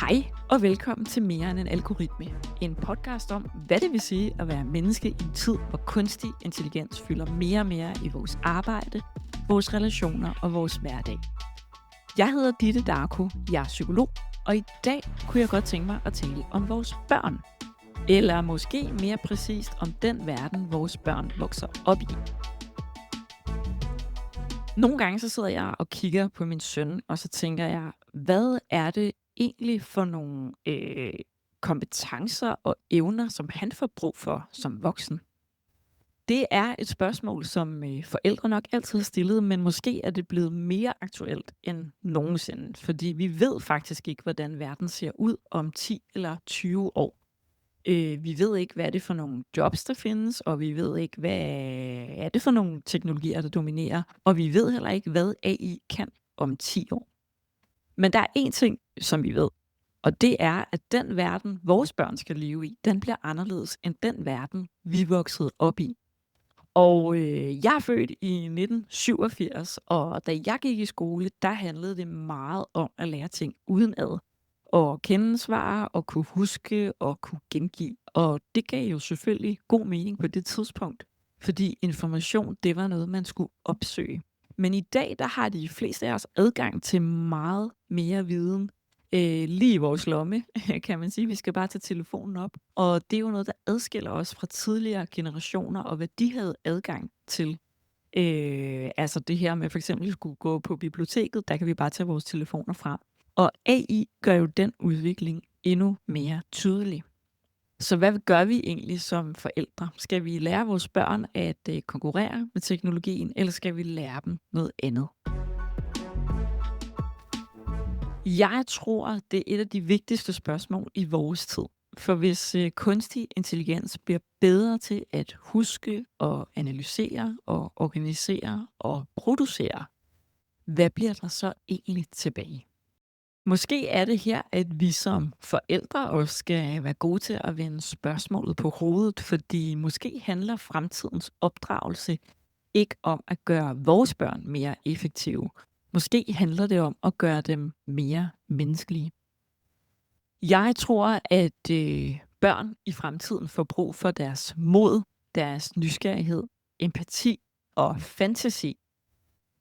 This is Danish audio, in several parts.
Hej og velkommen til Mere end en algoritme. En podcast om, hvad det vil sige at være menneske i en tid, hvor kunstig intelligens fylder mere og mere i vores arbejde, vores relationer og vores hverdag. Jeg hedder Ditte Darko, jeg er psykolog, og i dag kunne jeg godt tænke mig at tale om vores børn. Eller måske mere præcist om den verden, vores børn vokser op i. Nogle gange så sidder jeg og kigger på min søn, og så tænker jeg, hvad er det egentlig for nogle kompetencer og evner, som han får brug for som voksen? Det er et spørgsmål, som forældre nok altid har stillet, men måske er det blevet mere aktuelt end nogensinde, fordi vi ved faktisk ikke, hvordan verden ser ud om 10 eller 20 år. Vi ved ikke, hvad er det for nogle jobs, der findes, og vi ved ikke, hvad er det for nogle teknologier, der dominerer, og vi ved heller ikke, hvad AI kan om 10 år. Men der er én ting, som vi ved, og det er, at den verden, vores børn skal leve i, den bliver anderledes end den verden, vi voksede op i. Og jeg er født i 1987, og da jeg gik i skole, der handlede det meget om at lære ting udenad. Og kende svar, og kunne huske, og kunne gengive. Og det gav jo selvfølgelig god mening på det tidspunkt, fordi information, det var noget, man skulle opsøge. Men i dag, der har de fleste af os adgang til meget mere viden. Lige i vores lomme, kan man sige. Vi skal bare tage telefonen op. Og det er jo noget, der adskiller os fra tidligere generationer, og hvad de havde adgang til. Altså det her med for eksempel at skulle gå på biblioteket, der kan vi bare tage vores telefoner frem. Og AI gør jo den udvikling endnu mere tydelig. Så hvad gør vi egentlig som forældre? Skal vi lære vores børn at konkurrere med teknologien, eller skal vi lære dem noget andet? Jeg tror, det er et af de vigtigste spørgsmål i vores tid. For hvis kunstig intelligens bliver bedre til at huske og analysere og organisere og producere, hvad bliver der så egentlig tilbage? Måske er det her, at vi som forældre også skal være gode til at vende spørgsmålet på hovedet, fordi måske handler fremtidens opdragelse ikke om at gøre vores børn mere effektive. Måske handler det om at gøre dem mere menneskelige. Jeg tror, at børn i fremtiden får brug for deres mod, deres nysgerrighed, empati og fantasi.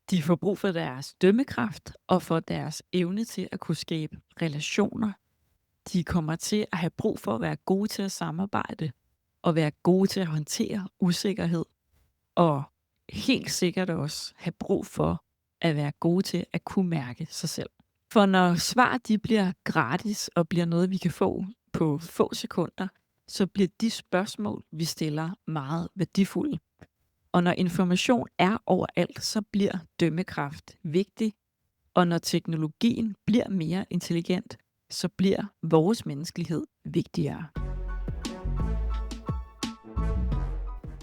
De får brug for deres dømmekraft og for deres evne til at kunne skabe relationer. De kommer til at have brug for at være gode til at samarbejde og være gode til at håndtere usikkerhed. Og helt sikkert også have brug for at være gode til at kunne mærke sig selv. For når svar de bliver gratis og bliver noget, vi kan få på få sekunder, så bliver de spørgsmål, vi stiller, meget værdifulde. Og når information er overalt, så bliver dømmekraft vigtig. Og når teknologien bliver mere intelligent, så bliver vores menneskelighed vigtigere.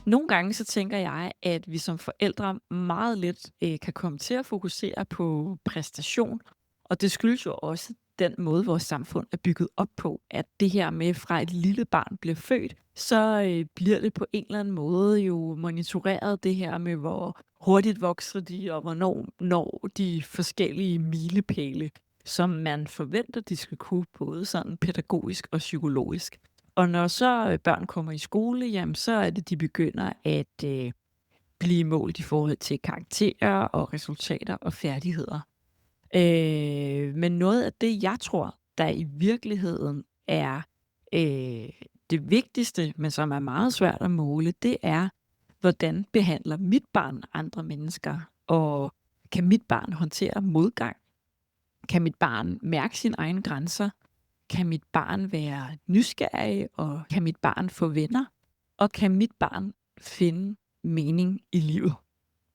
Nogle gange så tænker jeg, at vi som forældre meget let kan komme til at fokusere på præstation. Og det skyldes jo også den måde, vores samfund er bygget op på, at det her med fra et lille barn bliver født, så bliver det på en eller anden måde jo monitoreret det her med, hvor hurtigt vokser de, og hvornår når de forskellige milepæle, som man forventer, de skal kunne både sådan pædagogisk og psykologisk. Og når så børn kommer i skole, jamen, så er det, de begynder at blive målt i forhold til karakterer og resultater og færdigheder. Men noget af det, jeg tror, der i virkeligheden er det vigtigste, men som er meget svært at måle, det er, hvordan behandler mit barn andre mennesker? Og kan mit barn håndtere modgang? Kan mit barn mærke sine egne grænser? Kan mit barn være nysgerrig? Og kan mit barn få venner? Og kan mit barn finde mening i livet?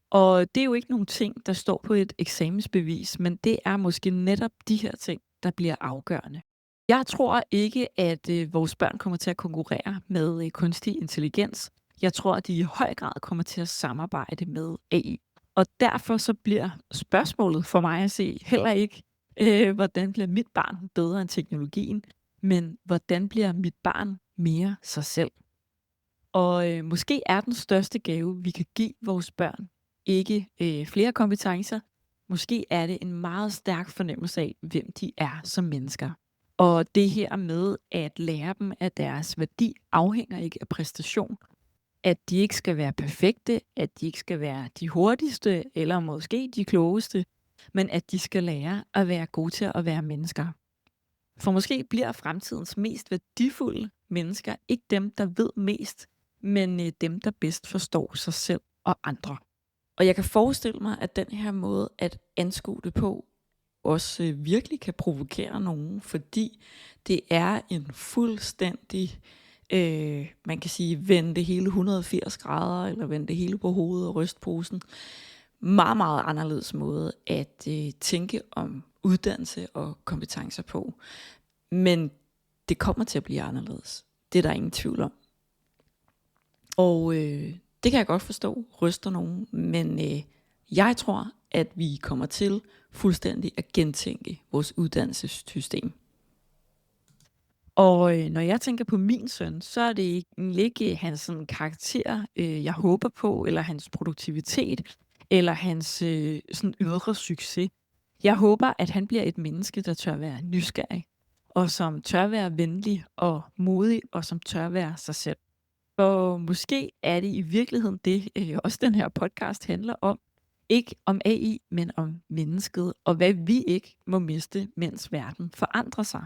Og det er jo ikke nogen ting, der står på et eksamensbevis, men det er måske netop de her ting, der bliver afgørende. Jeg tror ikke, at vores børn kommer til at konkurrere med kunstig intelligens. Jeg tror, at de i høj grad kommer til at samarbejde med AI. Og derfor så bliver spørgsmålet for mig at se heller ikke, hvordan bliver mit barn bedre end teknologien, men hvordan bliver mit barn mere sig selv. Og måske er den største gave, vi kan give vores børn, ikke flere kompetencer. Måske er det en meget stærk fornemmelse af, hvem de er som mennesker. Og det her med at lære dem, at deres værdi afhænger ikke af præstation. At de ikke skal være perfekte, at de ikke skal være de hurtigste, eller måske de klogeste, men at de skal lære at være gode til at være mennesker. For måske bliver fremtidens mest værdifulde mennesker ikke dem, der ved mest, men dem, der bedst forstår sig selv og andre. Og jeg kan forestille mig, at den her måde at anskue det på, også virkelig kan provokere nogen, fordi det er en fuldstændig, man kan sige, vende det hele 180 grader, eller vende det hele på hovedet og ryste posen. Meget, meget anderledes måde at tænke om uddannelse og kompetencer på. Men det kommer til at blive anderledes. Det er der ingen tvivl om. Og det kan jeg godt forstå, ryster nogen, men jeg tror, at vi kommer til fuldstændig at gentænke vores uddannelsessystem. Og når jeg tænker på min søn, så er det ikke hans sådan, karakter, jeg håber på, eller hans produktivitet, eller hans sådan ydre succes. Jeg håber, at han bliver et menneske, der tør være nysgerrig, og som tør være venlig og modig, og som tør være sig selv. Og måske er det i virkeligheden det, også den her podcast handler om. Ikke om AI, men om mennesket, og hvad vi ikke må miste, mens verden forandrer sig.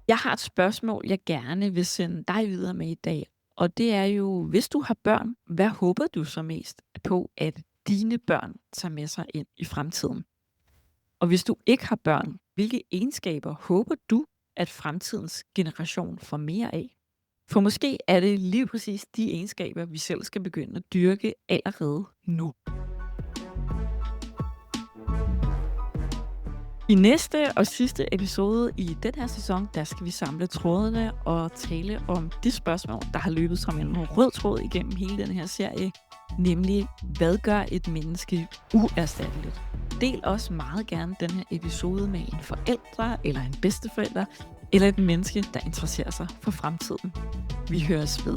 Jeg har et spørgsmål, jeg gerne vil sende dig videre med i dag. Og det er jo, hvis du har børn, hvad håber du så mest på, at dine børn tager med sig ind i fremtiden? Og hvis du ikke har børn, hvilke egenskaber håber du, at fremtidens generation får mere af? For måske er det lige præcis de egenskaber, vi selv skal begynde at dyrke allerede nu. I næste og sidste episode i den her sæson, der skal vi samle trådene og tale om det spørgsmål, der har løbet som en rød tråd igennem hele den her serie, nemlig, hvad gør et menneske uerstatteligt? Del også meget gerne den her episode med en forældre eller en bedsteforælder, eller et menneske, der interesserer sig for fremtiden. Vi høres ved.